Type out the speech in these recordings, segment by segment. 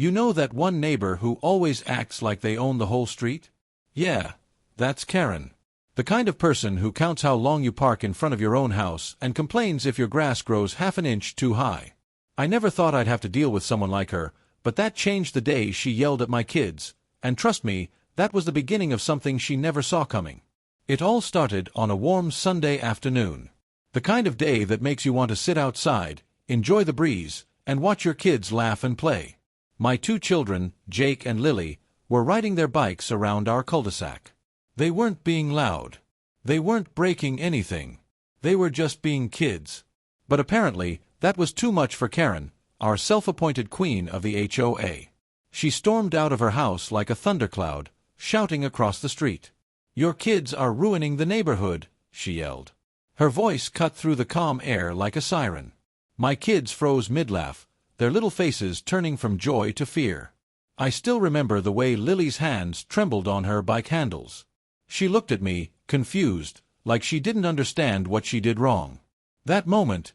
You know that one neighbor who always acts like they own the whole street? Yeah, that's Karen. The kind of person who counts how long you park in front of your own house and complains if your grass grows half an inch too high. I never thought I'd have to deal with someone like her, but that changed the day she yelled at my kids, and trust me, that was the beginning of something she never saw coming. It all started on a warm Sunday afternoon. The kind of day that makes you want to sit outside, enjoy the breeze, and watch your kids laugh and play. My two children, Jake and Lily, were riding their bikes around our cul-de-sac. They weren't being loud. They weren't breaking anything. They were just being kids. But apparently, that was too much for Karen, our self-appointed queen of the HOA. She stormed out of her house like a thundercloud, shouting across the street. "Your kids are ruining the neighborhood," she yelled. Her voice cut through the calm air like a siren. My kids froze mid-laugh, their little faces turning from joy to fear. I still remember the way Lily's hands trembled on her bike handles. She looked at me, confused, like she didn't understand what she did wrong. That moment,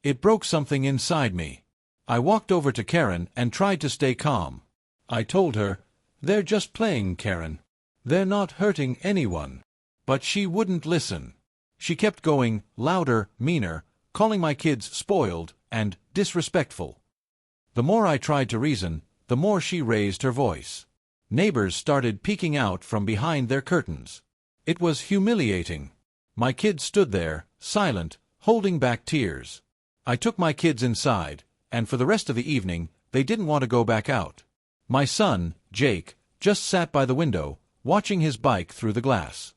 it broke something inside me. I walked over to Karen and tried to stay calm. I told her, "They're just playing, Karen. They're not hurting anyone." But she wouldn't listen. She kept going, louder, meaner, calling my kids spoiled and disrespectful. The more I tried to reason, the more she raised her voice. Neighbors started peeking out from behind their curtains. It was humiliating. My kids stood there, silent, holding back tears. I took my kids inside, and for the rest of the evening, they didn't want to go back out. My son, Jake, just sat by the window, watching his bike through the glass.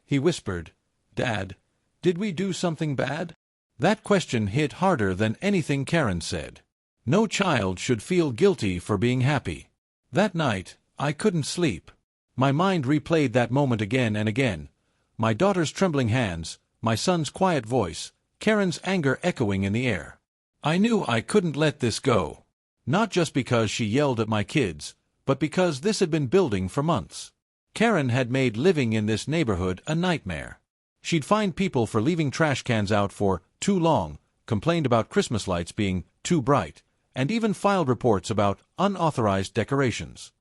He whispered, "Dad, did we do something bad?" That question hit harder than anything Karen said. No child should feel guilty for being happy. That night, I couldn't sleep. My mind replayed that moment again and again. My daughter's trembling hands, my son's quiet voice, Karen's anger echoing in the air. I knew I couldn't let this go. Not just because she yelled at my kids, but because this had been building for months. Karen had made living in this neighborhood a nightmare. She'd fined people for leaving trash cans out for too long, complained about Christmas lights being too bright, and even filed reports about unauthorized decorations.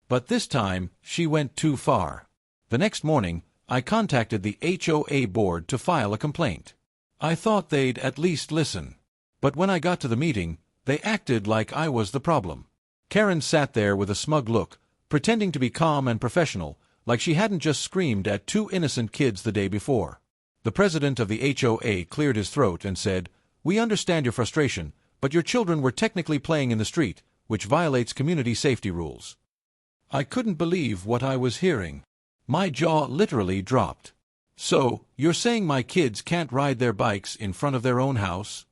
But this time, she went too far. The next morning, I contacted the HOA board to file a complaint. I thought they'd at least listen. But when I got to the meeting, they acted like I was the problem. Karen sat there with a smug look, pretending to be calm and professional, like she hadn't just screamed at two innocent kids the day before. The president of the HOA cleared his throat and said, "We understand your frustration, but your children were technically playing in the street, which violates community safety rules." I couldn't believe what I was hearing. My jaw literally dropped. "So, you're saying my kids can't ride their bikes in front of their own house?"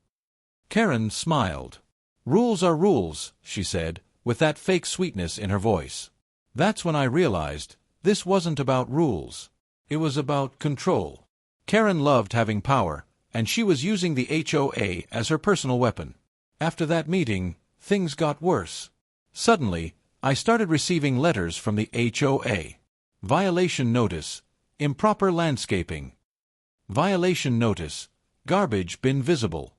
Karen smiled. "Rules are rules," she said, with that fake sweetness in her voice. That's when I realized, this wasn't about rules. It was about control. Karen loved having power, and she was using the HOA as her personal weapon. After that meeting, things got worse. Suddenly, I started receiving letters from the HOA. Violation notice, improper landscaping. Violation notice, garbage bin visible.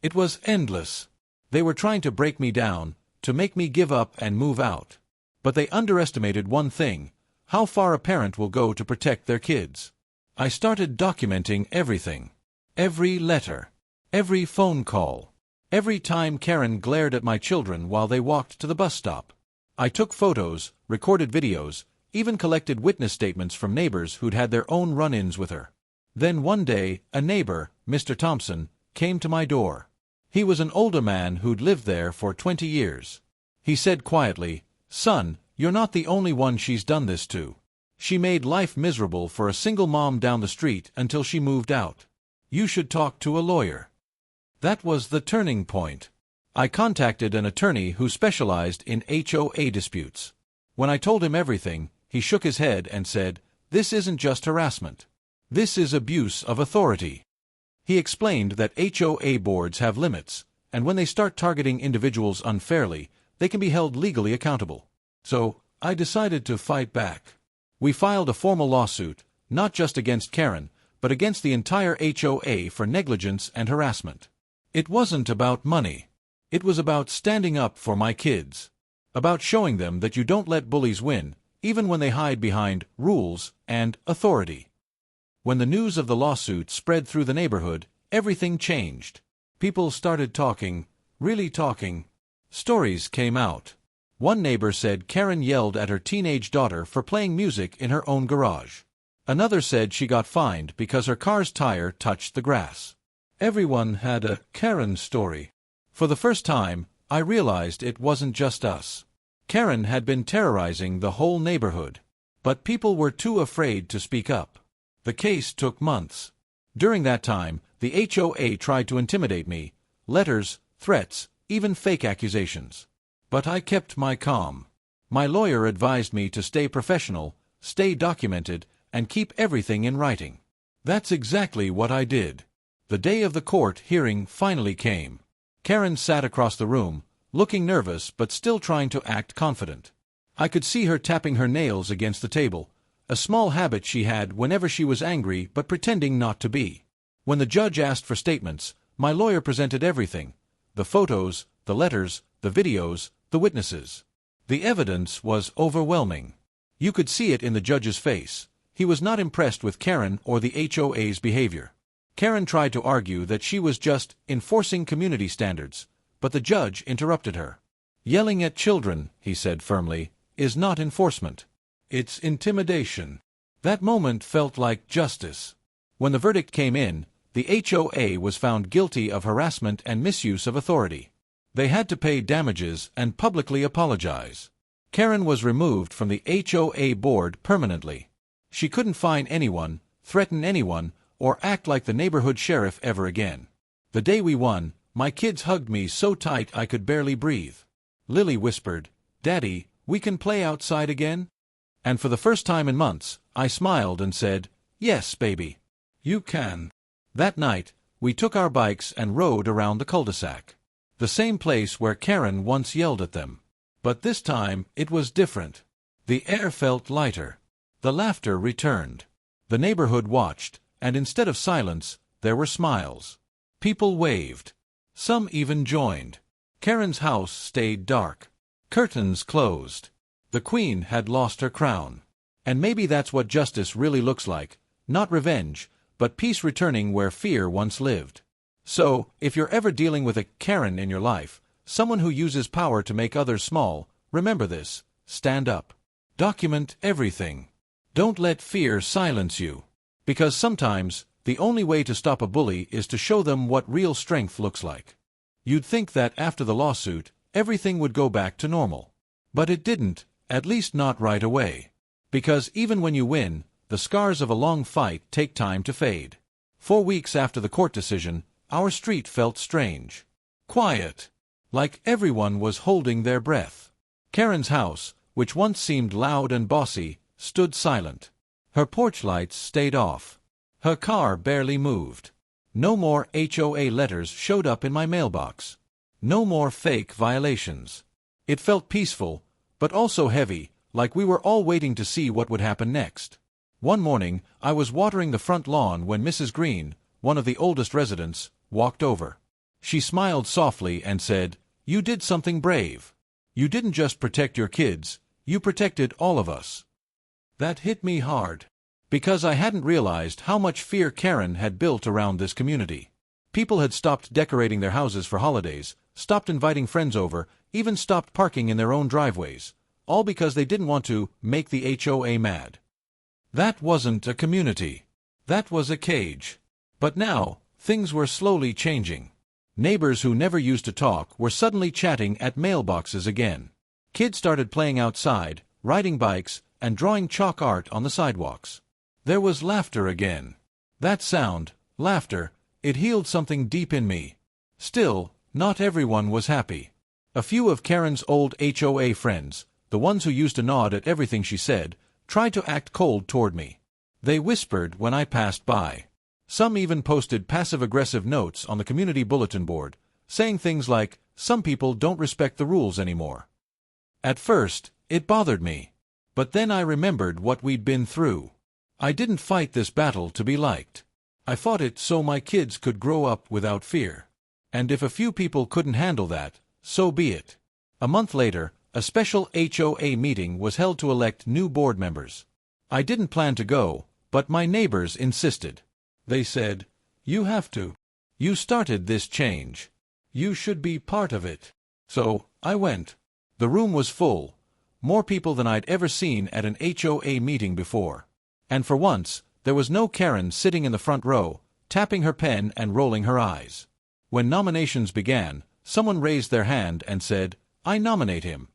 It was endless. They were trying to break me down, to make me give up and move out. But they underestimated one thing: how far a parent will go to protect their kids. I started documenting everything. Every letter. Every phone call. Every time Karen glared at my children while they walked to the bus stop. I took photos, recorded videos, even collected witness statements from neighbors who'd had their own run-ins with her. Then one day, a neighbor, Mr. Thompson, came to my door. He was an older man who'd lived there for 20 years. He said quietly, "Son, you're not the only one she's done this to. She made life miserable for a single mom down the street until she moved out. You should talk to a lawyer." That was the turning point. I contacted an attorney who specialized in HOA disputes. When I told him everything, he shook his head and said, "This isn't just harassment. This is abuse of authority." He explained that HOA boards have limits, and when they start targeting individuals unfairly, they can be held legally accountable. So, I decided to fight back. We filed a formal lawsuit, not just against Karen, but against the entire HOA for negligence and harassment. It wasn't about money. It was about standing up for my kids. about showing them that you don't let bullies win, even when they hide behind rules and authority. When the news of the lawsuit spread through the neighborhood, everything changed. People started talking, really talking. Stories came out. One neighbor said Karen yelled at her teenage daughter for playing music in her own garage. Another said she got fined because her car's tire touched the grass. Everyone had a Karen story. For the first time, I realized it wasn't just us. Karen had been terrorizing the whole neighborhood. But people were too afraid to speak up. The case took months. During that time, the HOA tried to intimidate me. Letters, threats, even fake accusations. But I kept my calm. My lawyer advised me to stay professional, stay documented, and keep everything in writing. That's exactly what I did. The day of the court hearing finally came. Karen sat across the room, looking nervous but still trying to act confident. I could see her tapping her nails against the table, a small habit she had whenever she was angry but pretending not to be. When the judge asked for statements, my lawyer presented everything: the photos, the letters, the videos, the witnesses. The evidence was overwhelming. You could see it in the judge's face. He was not impressed with Karen or the HOA's behavior. Karen tried to argue that she was just enforcing community standards, but the judge interrupted her. Yelling at children, he said firmly, is not enforcement. It's intimidation. That moment felt like justice. When the verdict came in, the HOA was found guilty of harassment and misuse of authority. They had to pay damages and publicly apologize. Karen was removed from the HOA board permanently. She couldn't fine anyone, threaten anyone, or act like the neighborhood sheriff ever again. The day we won, my kids hugged me so tight I could barely breathe. Lily whispered, "Daddy, we can play outside again?" And for the first time in months, I smiled and said, "Yes, baby. You can." That night, we took our bikes and rode around the cul-de-sac. The same place where Karen once yelled at them. But this time, it was different. The air felt lighter. The laughter returned. The neighborhood watched, and instead of silence, there were smiles. People waved. Some even joined. Karen's house stayed dark. Curtains closed. The queen had lost her crown. And maybe that's what justice really looks like, not revenge, but peace returning where fear once lived. So, if you're ever dealing with a Karen in your life, someone who uses power to make others small, remember this: stand up. Document everything. Don't let fear silence you. Because sometimes, the only way to stop a bully is to show them what real strength looks like. You'd think that after the lawsuit, everything would go back to normal. But it didn't, at least not right away. Because even when you win, the scars of a long fight take time to fade. 4 weeks after the court decision, our street felt strange. Quiet. Like everyone was holding their breath. Karen's house, which once seemed loud and bossy, stood silent. Her porch lights stayed off. Her car barely moved. No more HOA letters showed up in my mailbox. No more fake violations. It felt peaceful, but also heavy, like we were all waiting to see what would happen next. One morning, I was watering the front lawn when Mrs. Green, one of the oldest residents, walked over. She smiled softly and said, "You did something brave. You didn't just protect your kids, you protected all of us." That hit me hard. Because I hadn't realized how much fear Karen had built around this community. People had stopped decorating their houses for holidays, stopped inviting friends over, even stopped parking in their own driveways, all because they didn't want to make the HOA mad. That wasn't a community. That was a cage. But now, things were slowly changing. Neighbors who never used to talk were suddenly chatting at mailboxes again. Kids started playing outside, riding bikes, and drawing chalk art on the sidewalks. There was laughter again. That sound, laughter, it healed something deep in me. Still, not everyone was happy. A few of Karen's old HOA friends, the ones who used to nod at everything she said, tried to act cold toward me. They whispered when I passed by. Some even posted passive-aggressive notes on the community bulletin board, saying things like, "Some people don't respect the rules anymore." At first, it bothered me. But then I remembered what we'd been through. I didn't fight this battle to be liked. I fought it so my kids could grow up without fear. And if a few people couldn't handle that, so be it. A month later, a special HOA meeting was held to elect new board members. I didn't plan to go, but my neighbors insisted. They said, "You have to. You started this change. You should be part of it." So, I went. The room was full, more people than I'd ever seen at an HOA meeting before. And for once, there was no Karen sitting in the front row, tapping her pen and rolling her eyes. When nominations began, someone raised their hand and said, "I nominate him."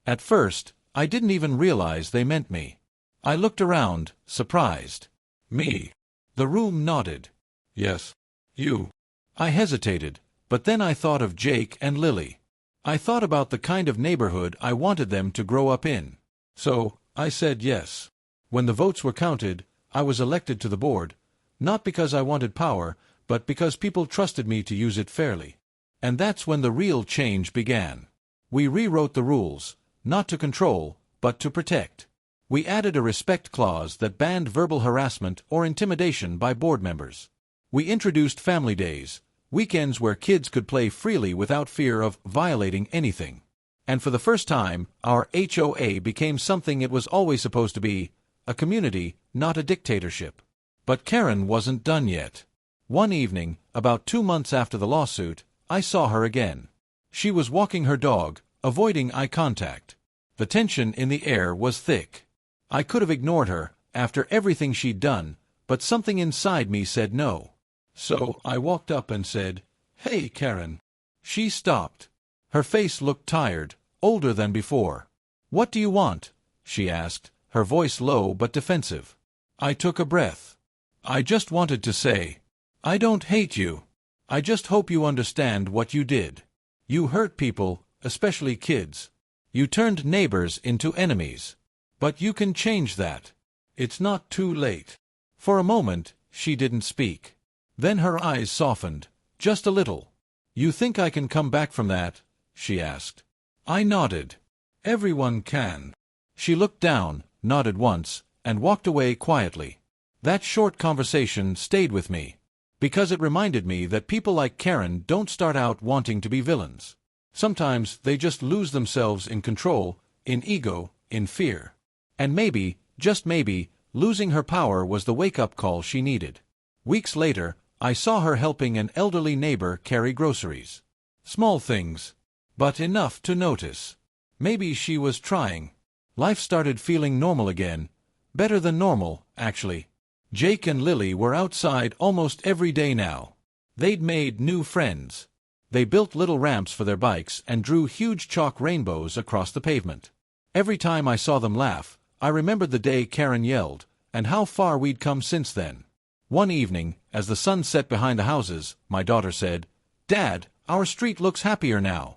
At first, I didn't even realize they meant me. I looked around, surprised. "Me?" The room nodded. "Yes, you." I hesitated, but then I thought of Jake and Lily. I thought about the kind of neighborhood I wanted them to grow up in. So, I said yes. When the votes were counted, I was elected to the board, not because I wanted power, but because people trusted me to use it fairly. And that's when the real change began. We rewrote the rules, not to control, but to protect. We added a respect clause that banned verbal harassment or intimidation by board members. We introduced family days, weekends where kids could play freely without fear of violating anything. And for the first time, our HOA became something it was always supposed to be, a community, not a dictatorship. But Karen wasn't done yet. One evening, about 2 months after the lawsuit, I saw her again. She was walking her dog, avoiding eye contact. The tension in the air was thick. I could have ignored her, after everything she'd done, but something inside me said no. So I walked up and said, "Hey, Karen." She stopped. Her face looked tired, older than before. "What do you want?" she asked, her voice low but defensive. I took a breath. "I just wanted to say, I don't hate you. I just hope you understand what you did. You hurt people, especially kids. You turned neighbors into enemies. But you can change that. It's not too late." For a moment, she didn't speak. Then her eyes softened, just a little. "You think I can come back from that?" she asked. I nodded. "Everyone can." She looked down, nodded once, and walked away quietly. That short conversation stayed with me, because it reminded me that people like Karen don't start out wanting to be villains. Sometimes they just lose themselves in control, in ego, in fear. And maybe, just maybe, losing her power was the wake-up call she needed. Weeks later, I saw her helping an elderly neighbor carry groceries. Small things, but enough to notice. Maybe she was trying. Life started feeling normal again. Better than normal, actually. Jake and Lily were outside almost every day now. They'd made new friends. They built little ramps for their bikes and drew huge chalk rainbows across the pavement. Every time I saw them laugh, I remembered the day Karen yelled, and how far we'd come since then. One evening, as the sun set behind the houses, my daughter said, "Dad, our street looks happier now."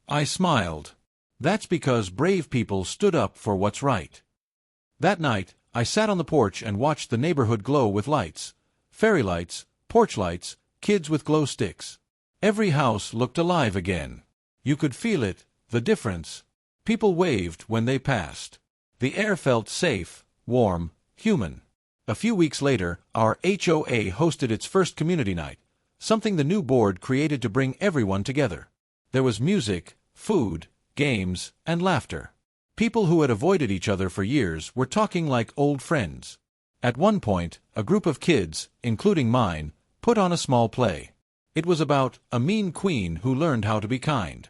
I smiled. That's because brave people stood up for what's right. That night, I sat on the porch and watched the neighborhood glow with lights. Fairy lights, porch lights, kids with glow sticks. Every house looked alive again. You could feel it, the difference. People waved when they passed. The air felt safe, warm, human. A few weeks later, our HOA hosted its first community night, something the new board created to bring everyone together. There was music, food, games, and laughter. People who had avoided each other for years were talking like old friends. At one point, a group of kids, including mine, put on a small play. It was about a mean queen who learned how to be kind.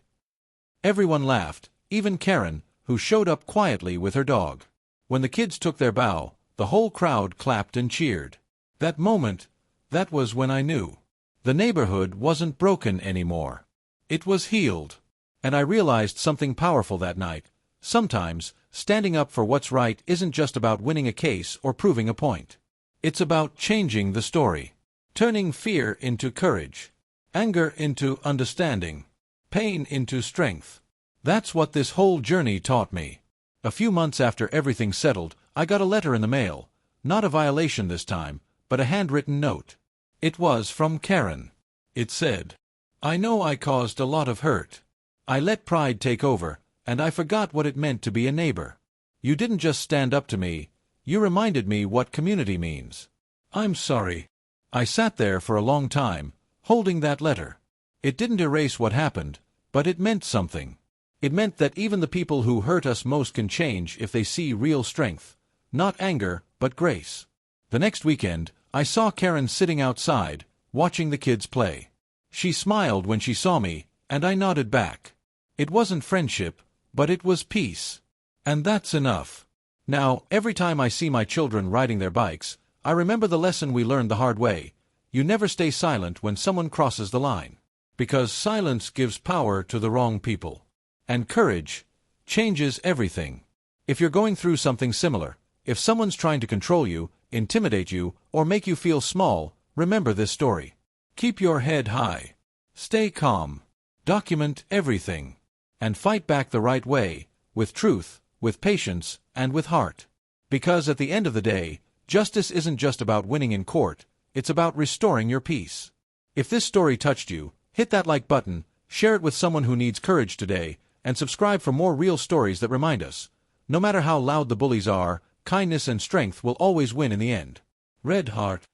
Everyone laughed, even Karen, who showed up quietly with her dog. When the kids took their bow, the whole crowd clapped and cheered. That moment, that was when I knew. The neighborhood wasn't broken anymore. It was healed. And I realized something powerful that night. Sometimes, standing up for what's right isn't just about winning a case or proving a point. It's about changing the story. Turning fear into courage. Anger into understanding. Pain into strength. That's what this whole journey taught me. A few months after everything settled, I got a letter in the mail. Not a violation this time, but a handwritten note. It was from Karen. It said, "I know I caused a lot of hurt. I let pride take over, and I forgot what it meant to be a neighbor. You didn't just stand up to me, you reminded me what community means. I'm sorry." I sat there for a long time, holding that letter. It didn't erase what happened, but it meant something. It meant that even the people who hurt us most can change if they see real strength. Not anger, but grace. The next weekend, I saw Karen sitting outside, watching the kids play. She smiled when she saw me, and I nodded back. It wasn't friendship, but it was peace. And that's enough. Now, every time I see my children riding their bikes, I remember the lesson we learned the hard way. You never stay silent when someone crosses the line. Because silence gives power to the wrong people. And courage changes everything. If you're going through something similar, if someone's trying to control you, intimidate you, or make you feel small, remember this story. Keep your head high. Stay calm. Document everything. And fight back the right way, with truth, with patience, and with heart. Because at the end of the day, justice isn't just about winning in court, it's about restoring your peace. If this story touched you, hit that like button, share it with someone who needs courage today, and subscribe for more real stories that remind us, no matter how loud the bullies are, kindness and strength will always win in the end. Red Heart.